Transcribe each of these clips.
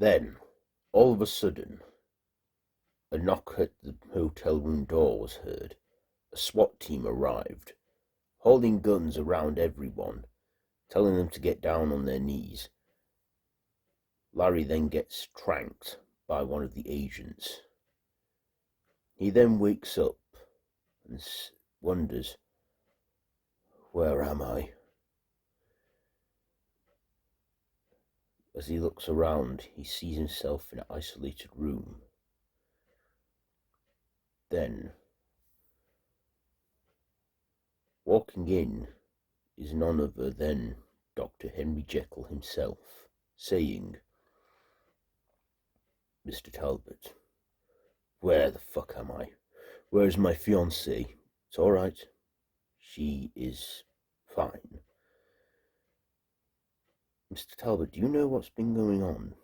Then, all of a sudden, a knock at the hotel room door was heard. A SWAT team arrived, holding guns around everyone, telling them to get down on their knees. Larry then gets tranked by one of the agents. He then wakes up and wonders, where am I? As he looks around, he sees himself in an isolated room. Then, walking in is none other than Dr. Henry Jekyll himself, saying, Mr. Talbot, where the fuck am I? Where is my fiancée? It's all right. She is fine. Mr. Talbot, do you know what's been going on?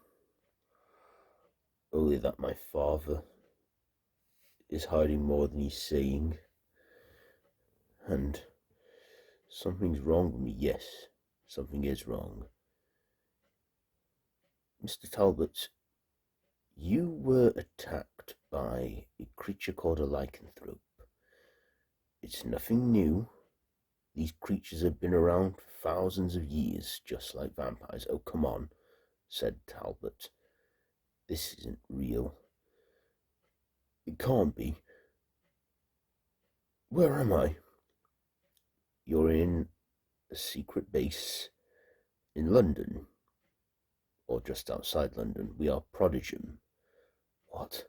Only that my father is hiding more than he's saying. And something's wrong with me. Yes, something is wrong. Mr. Talbot, you were attacked by a creature called a lycanthrope. It's nothing new. These creatures have been around for thousands of years, just like vampires. Oh, come on, said Talbot. This isn't real. It can't be. Where am I? You're in a secret base in London, or just outside London. We are Prodigum. What?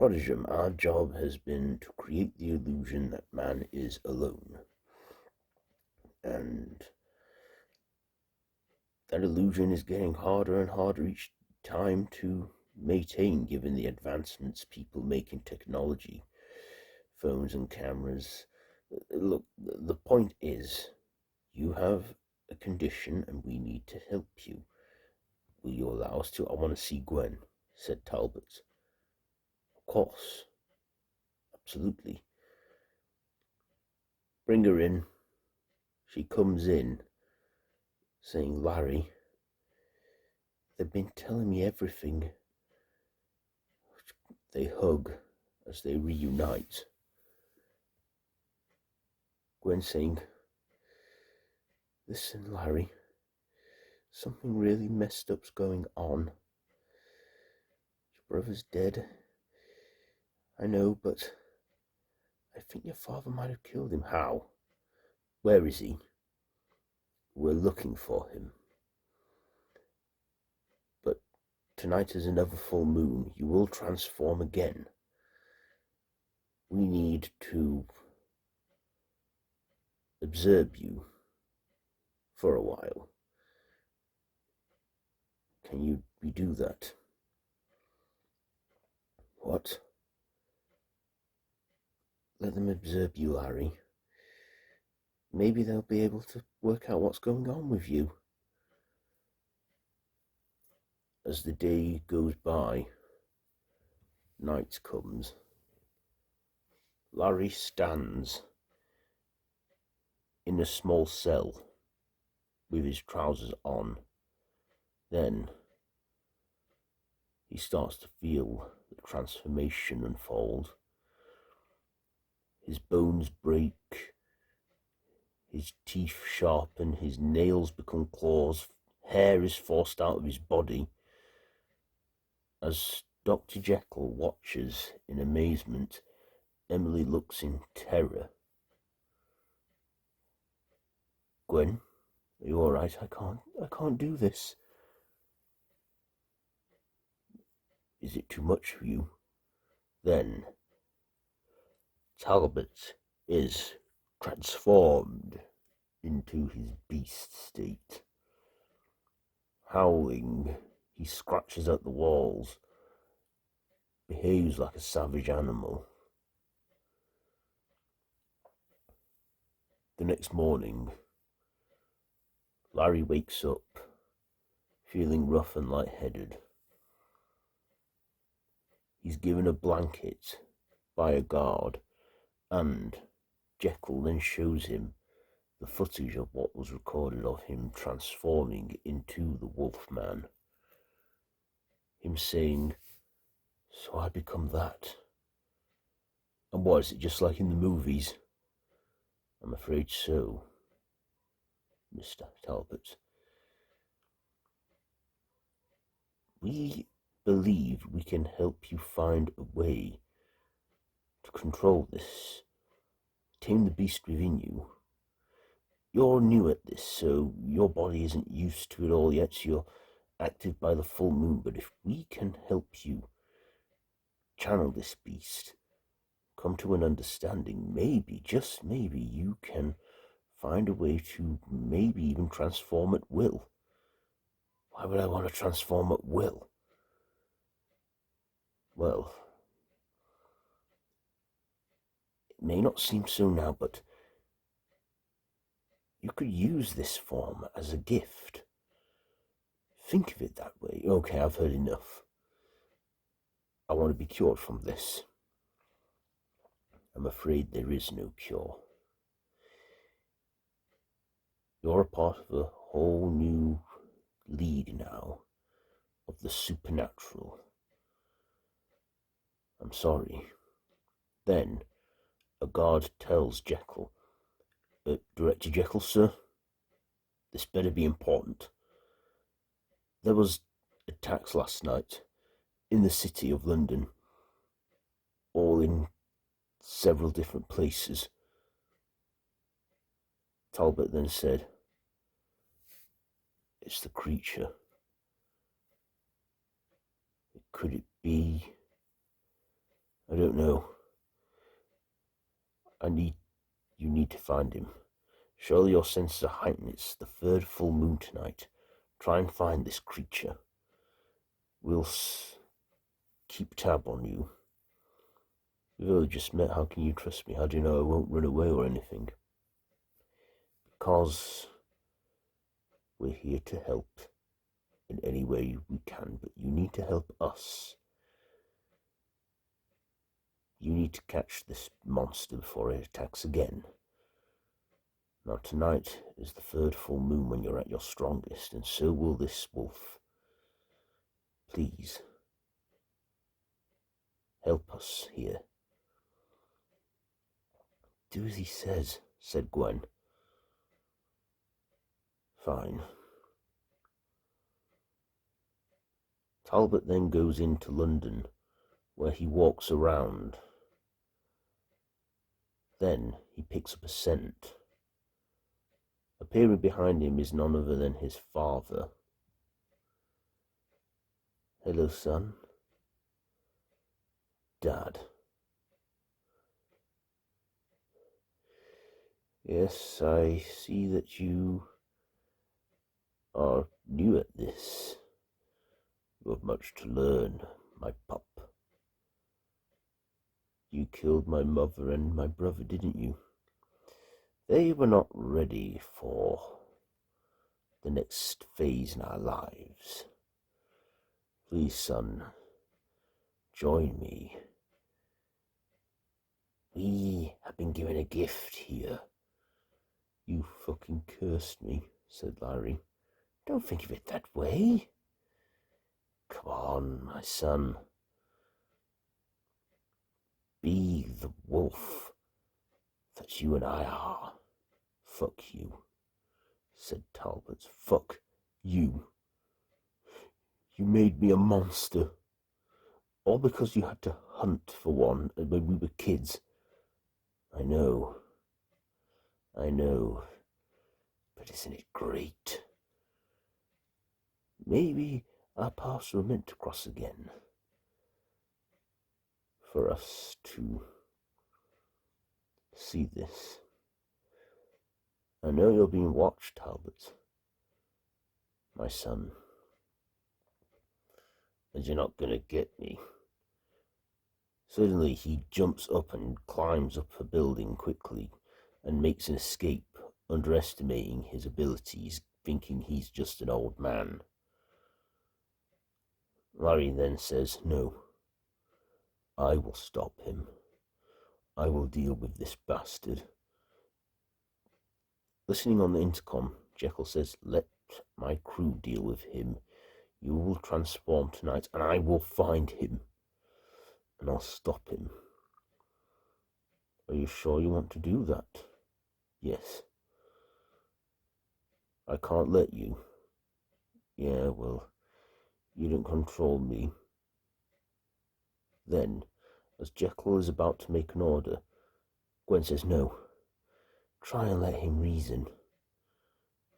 Prodigum, our job has been to create the illusion that man is alone. And that illusion is getting harder and harder each time to maintain, given the advancements people make in technology, phones and cameras. Look, the point is, you have a condition and we need to help you. Will you allow us to? I want to see Gwen, said Talbot. Of course. Absolutely. Bring her in. She comes in, saying, Larry, they've been telling me everything. They hug as they reunite. Gwen saying, listen, Larry, something really messed up's going on. Your brother's dead. I know, but I think your father might have killed him. How? Where is he? We're looking for him. But tonight is another full moon. You will transform again. We need to observe you for a while. Can we do that? What? Let them observe you, Larry. Maybe they'll be able to work out what's going on with you. As the day goes by, night comes. Larry stands in a small cell with his trousers on. Then he starts to feel the transformation unfold. His bones break, his teeth sharpen, his nails become claws, hair is forced out of his body. As Dr. Jekyll watches in amazement, Emily looks in terror. Gwen, are you all right? I can't do this. Is it too much for you? Then Talbot is transformed into his beast state. Howling, he scratches at the walls, behaves like a savage animal. The next morning, Larry wakes up, feeling rough and lightheaded. He's given a blanket by a guard, and Jekyll then shows him the footage of what was recorded of him transforming into the Wolfman. him saying, "So I become that." And what, is it just like in the movies? I'm afraid so, Mr. Talbot. We believe we can help you find a way to control this, tame the beast within you. You're new at this, so your body isn't used to it all yet, so you're active by the full moon. But if we can help you channel this beast, come to an understanding, maybe, just maybe, you can find a way to maybe even transform at will. Why would I want to transform at will? Well, it may not seem so now, but you could use this form as a gift. Think of it that way. Okay, I've heard enough. I want to be cured from this. I'm afraid there is no cure. You're a part of a whole new league now of the supernatural. I'm sorry. Then a guard tells Jekyll, Director Jekyll, sir, this better be important. There was attacks last night in the city of London, all in several different places. Talbot then said, "It's the creature. Could it be? I don't know. You need to find him. Surely your senses are heightened. It's the third full moon tonight. Try and find this creature. We'll keep tab on you. We've only just met. How can you trust me? How do you know I won't run away or anything?" Because we're here to help in any way we can, but you need to help us. You need to catch this monster before it attacks again. Now tonight is the third full moon when you're at your strongest, and so will this wolf. Please, help us here. Do as he says, said Gwen. Fine. Talbot then goes into London, where he walks around. Then he picks up a scent. Appearing behind him is none other than his father. "Hello, son." "Dad." "Yes, I see that you are new at this. You have much to learn, my pup. You killed my mother and my brother, didn't you? They were not ready for the next phase in our lives. Please, son, join me. We have been given a gift here." "You fucking cursed me," said Larry. "Don't think of it that way. Come on, my son. Be the wolf that you and I are." "Fuck you," said Talbot. "Fuck you. You made me a monster. All because you had to hunt for one when we were kids. I know. But isn't it great? Maybe our paths were meant to cross again. For us to see this. I know you're being watched, Talbot, my son. And you're not gonna get me." Suddenly he jumps up and climbs up a building quickly and makes an escape, underestimating his abilities, thinking he's just an old man. Larry then says, "No, I will stop him. I will deal with this bastard." Listening on the intercom, Jekyll says, "Let my crew deal with him. You will transform tonight, and I will find him, and I'll stop him. Are you sure you want to do that? Yes. I can't let you. Yeah, well, you don't control me. Then, as Jekyll is about to make an order, Gwen says, no. Try and let him reason.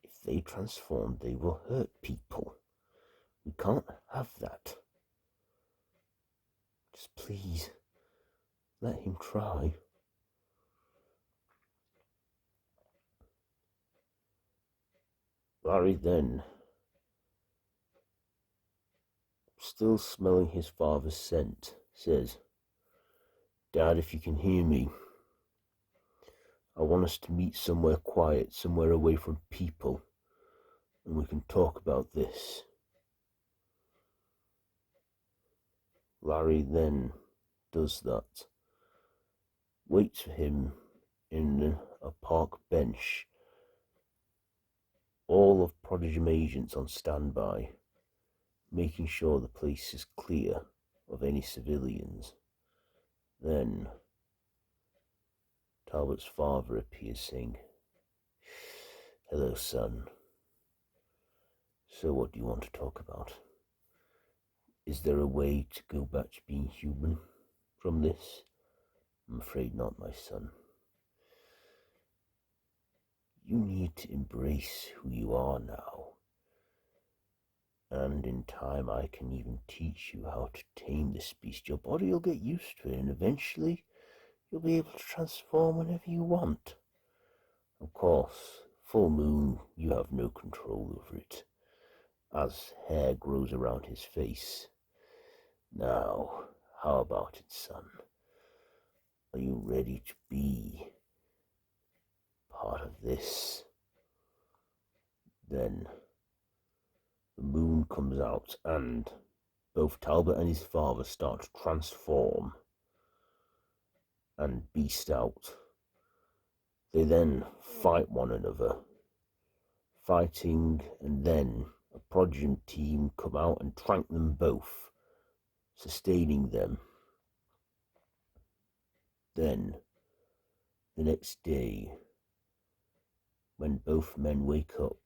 If they transform, they will hurt people. We can't have that. Just please, let him try. Larry then, still smelling his father's scent, says, Dad, if you can hear me, I want us to meet somewhere quiet, somewhere away from people, and we can talk about this. Larry then does that, waits for him in a park bench, all of Prodigium agents on standby, making sure the place is clear of any civilians. Then Talbot's father appears, saying, Hello, son. So what do you want to talk about? Is there a way to go back to being human from this? I'm afraid not, my son. You need to embrace who you are now. And in time I can even teach you how to tame this beast. Your body will get used to it, and eventually you'll be able to transform whenever you want. Of course, full moon, you have no control over it, as hair grows around his face. Now, how about it, son? Are you ready to be part of this? Then the moon comes out, and both Talbot and his father start to transform and beast out. They then fight one another, fighting, and then a Prodigium team come out and trank them both, sustaining them. Then, the next day, when both men wake up,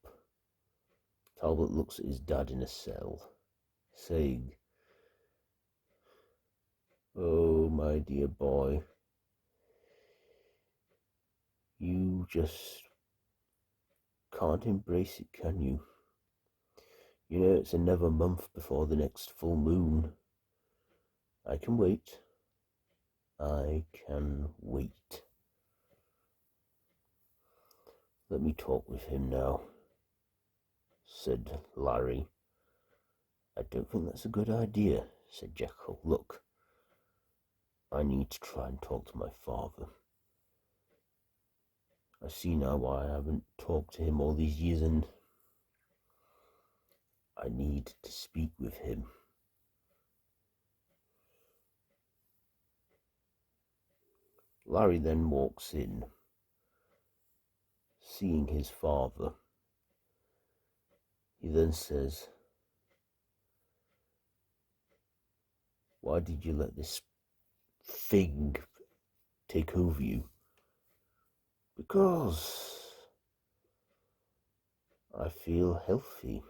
Talbot looks at his dad in a cell, saying, Oh, my dear boy, you just can't embrace it, can you? You know, it's another month before the next full moon. I can wait. I can wait. Let me talk with him now, said Larry. I don't think that's a good idea, said Jekyll. Look, I need to try and talk to my father. I see now why I haven't talked to him all these years, and I need to speak with him. Larry then walks in, seeing his father. He then says, Why did you let this thing take over you? Because I feel healthy.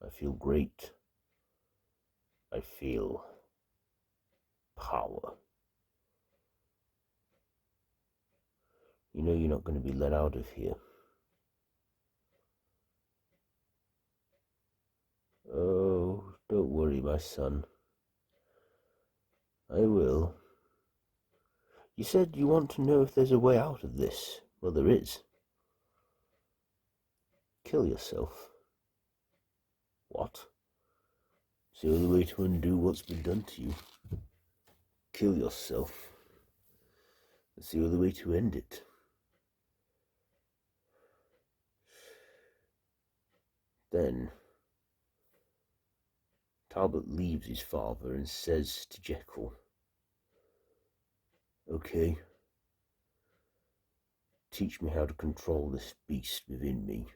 I feel great. I feel power. You know you're not going to be let out of here. Oh, don't worry, my son. I will. You said you want to know if there's a way out of this. Well, there is. Kill yourself. What? It's the only way to undo what's been done to you. Kill yourself. It's the only way to end it. Then Talbot leaves his father and says to Jekyll, Okay, teach me how to control this beast within me.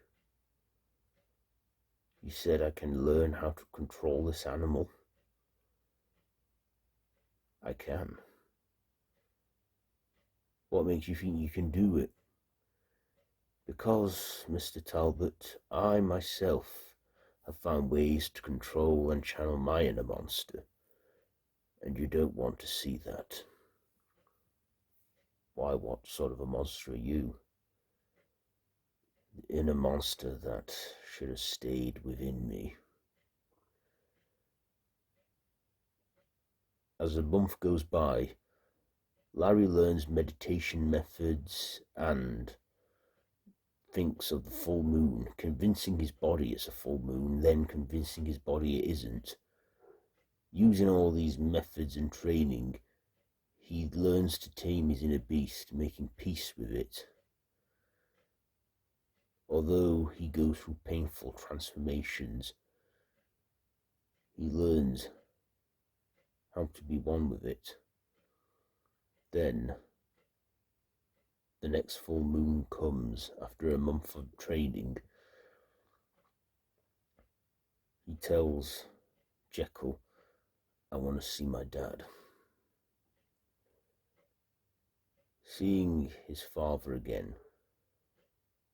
You said I can learn how to control this animal. I can. What makes you think you can do it? Because, Mr. Talbot, I myself have found ways to control and channel my inner monster, and you don't want to see that. Why, what sort of a monster are you? The inner monster that should have stayed within me. As a month goes by, Larry learns meditation methods and thinks of the full moon, convincing his body it's a full moon, then convincing his body it isn't. Using all these methods and training, he learns to tame his inner beast, making peace with it. Although he goes through painful transformations, he learns how to be one with it. Then, the next full moon comes after a month of training. He tells Jekyll, I want to see my dad. Seeing his father again,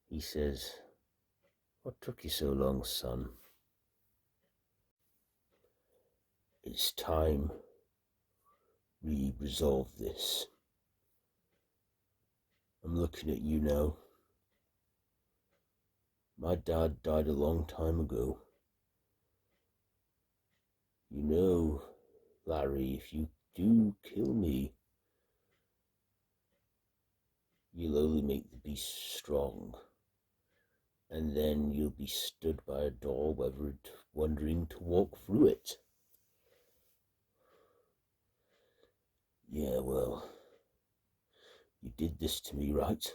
he says, what took you so long, son? It's time we resolve this. I'm looking at you now. My dad died a long time ago. You know, Larry, if you do kill me, you'll only make the beast strong. And then you'll be stood by a door, wondering to walk through it. Yeah, well, you did this to me, right?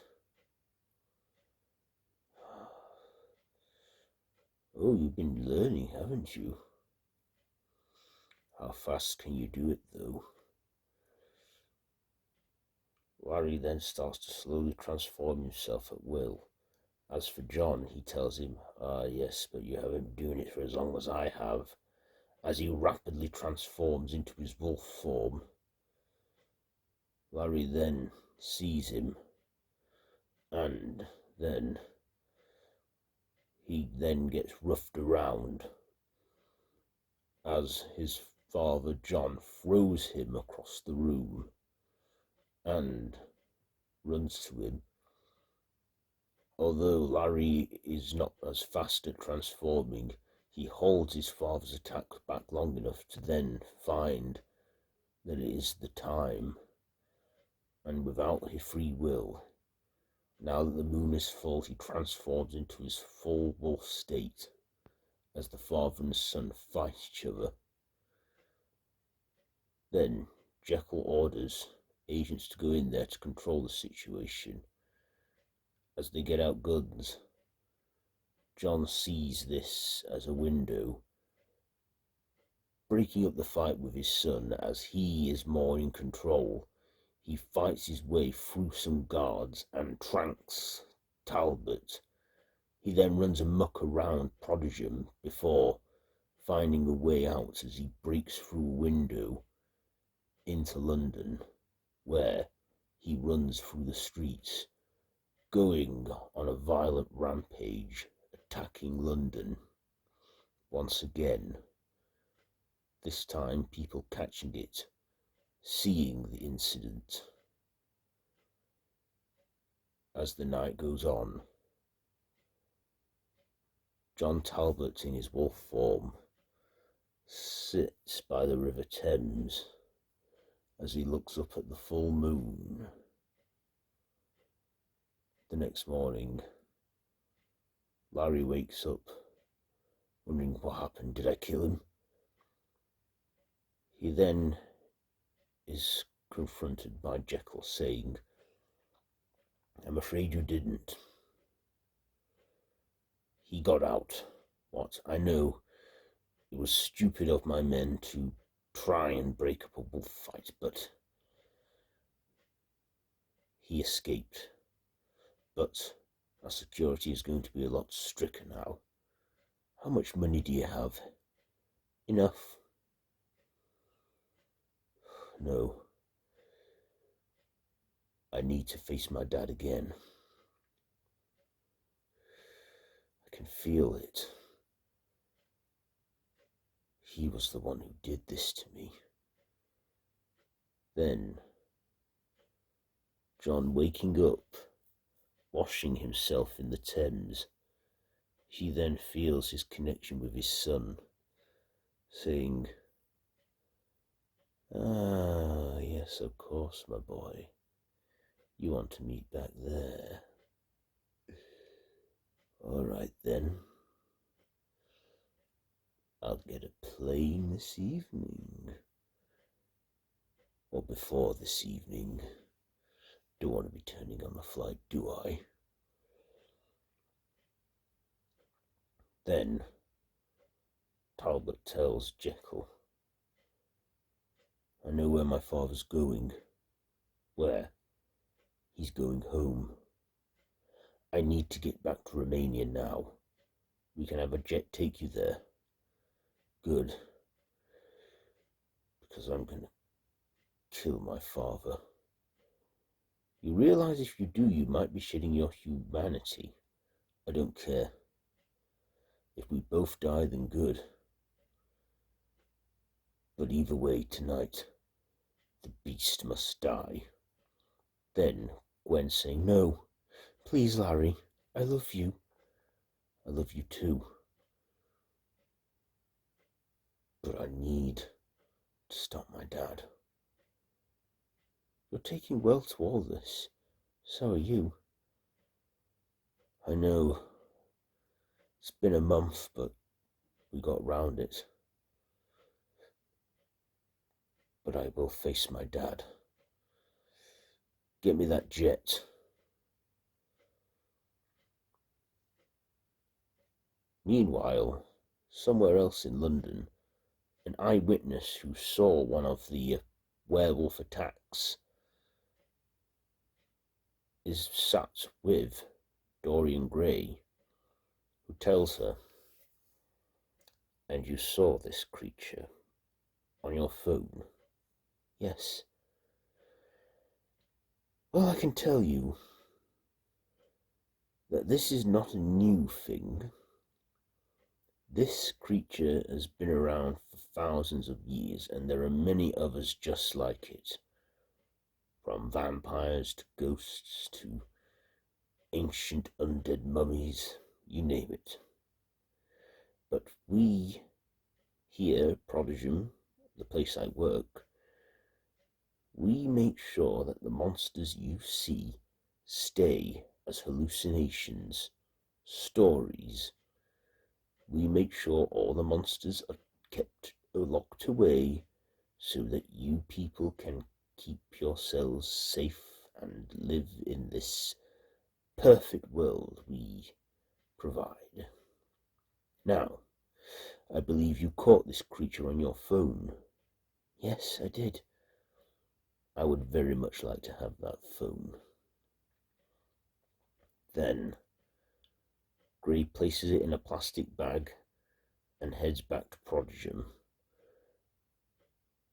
Oh, you've been learning, haven't you? How fast can you do it, though? Larry then starts to slowly transform himself at will. As for John, he tells him, yes, but you haven't been doing it for as long as I have, as he rapidly transforms into his wolf form. Larry then sees him, and then he then gets roughed around as his father John throws him across the room and runs to him. Although Larry is not as fast at transforming, he holds his father's attack back long enough to then find that it is the time, and without his free will, now that the moon is full, he transforms into his full wolf state as the father and son fight each other. Then Jekyll orders agents to go in there to control the situation. As they get out guns, John sees this as a window, breaking up the fight with his son as he is more in control. He fights his way through some guards and tranks Talbot. He then runs amok around Prodigum before finding a way out as he breaks through a window into London, where he runs through the streets, going on a violent rampage, attacking London once again. This time people catching it, seeing the incident. As the night goes on, John Talbot in his wolf form sits by the River Thames as he looks up at the full moon. The next morning, Larry wakes up, wondering what happened. Did I kill him? He then is confronted by Jekyll saying, I'm afraid you didn't. He got out. What? I know it was stupid of my men to try and break up a wolf fight, but he escaped. But our security is going to be a lot stricter now. How much money do you have? Enough? No. I need to face my dad again. I can feel it. He was the one who did this to me. Then, John waking up, washing himself in the Thames, he then feels his connection with his son, saying, "Ah, yes, of course, my boy. You want to meet back there. All right, then. I'll get a plane this evening. Or before this evening. Don't want to be turning on the flight, do I?" Then Talbot tells Jekyll, "I know where my father's going." "Where?" "He's going home. I need to get back to Romania now. We can have a jet take you there." "Good. Because I'm gonna kill my father. You realize if you do, you might be shedding your humanity. I don't care. If we both die, then good. But either way, tonight, the beast must die." Then Gwen saying, "No, please, Larry, I love you. I love you too. But I need to stop my dad. You're taking well to all this. So are you. I know. It's been a month, but we got round it. But I will face my dad. Get me that jet." Meanwhile, somewhere else in London, an eyewitness who saw one of the werewolf attacks is sat with Dorian Gray, who tells her, "And you saw this creature on your phone?" "Yes." "Well, I can tell you that this is not a new thing. This creature has been around for thousands of years, and there are many others just like it. From vampires to ghosts to ancient undead mummies, you name it. But we here at Prodigum, the place I work, we make sure that the monsters you see stay as hallucinations, stories. We make sure all the monsters are kept locked away so that you people can keep yourselves safe and live in this perfect world we provide. Now, I believe you caught this creature on your phone." "Yes, I did." "I would very much like to have that phone." Then Gray places it in a plastic bag and heads back to Prodigum.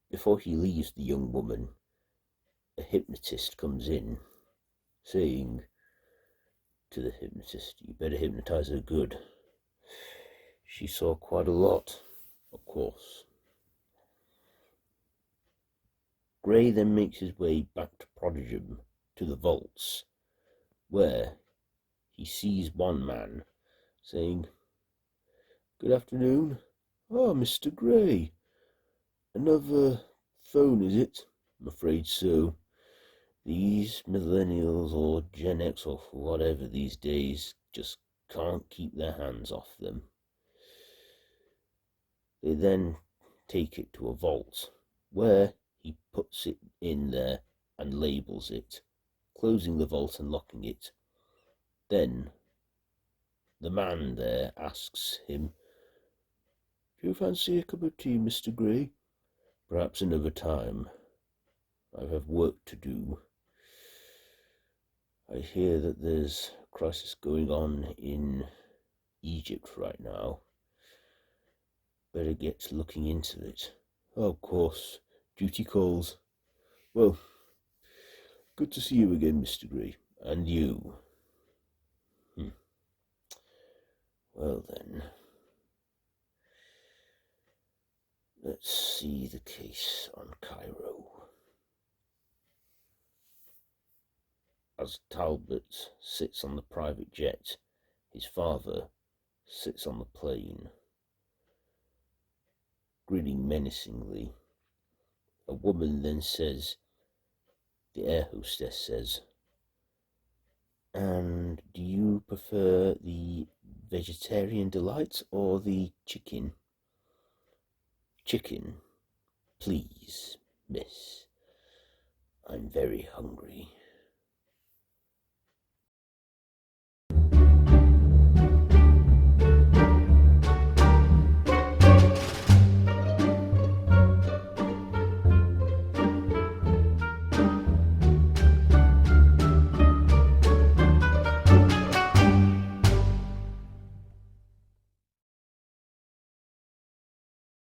Before he leaves the young woman, a hypnotist comes in, saying to the hypnotist, "You better hypnotize her good. She saw quite a lot, of course." Gray then makes his way back to Prodigum, to the vaults, where he sees one man saying, "Good afternoon. Oh, Mr. Gray. Another phone, is it? I'm afraid so. These millennials or Gen X or whatever these days just can't keep their hands off them." They then take it to a vault, where he puts it in there and labels it, closing the vault and locking it. Then the man there asks him, "Do you fancy a cup of tea, Mr. Gray?" "Perhaps another time. I have work to do. I hear that there's a crisis going on in Egypt right now. Better get looking into it. Oh, of course, duty calls. Well, good to see you again, Mr. Gray. And you. Well then, let's see the case on Cairo. As Talbot sits on the private jet, his father sits on the plane, grinning menacingly. A woman then says, the air hostess says, "And do you prefer the vegetarian delight or the chicken?" "Chicken, please, miss. I'm very hungry."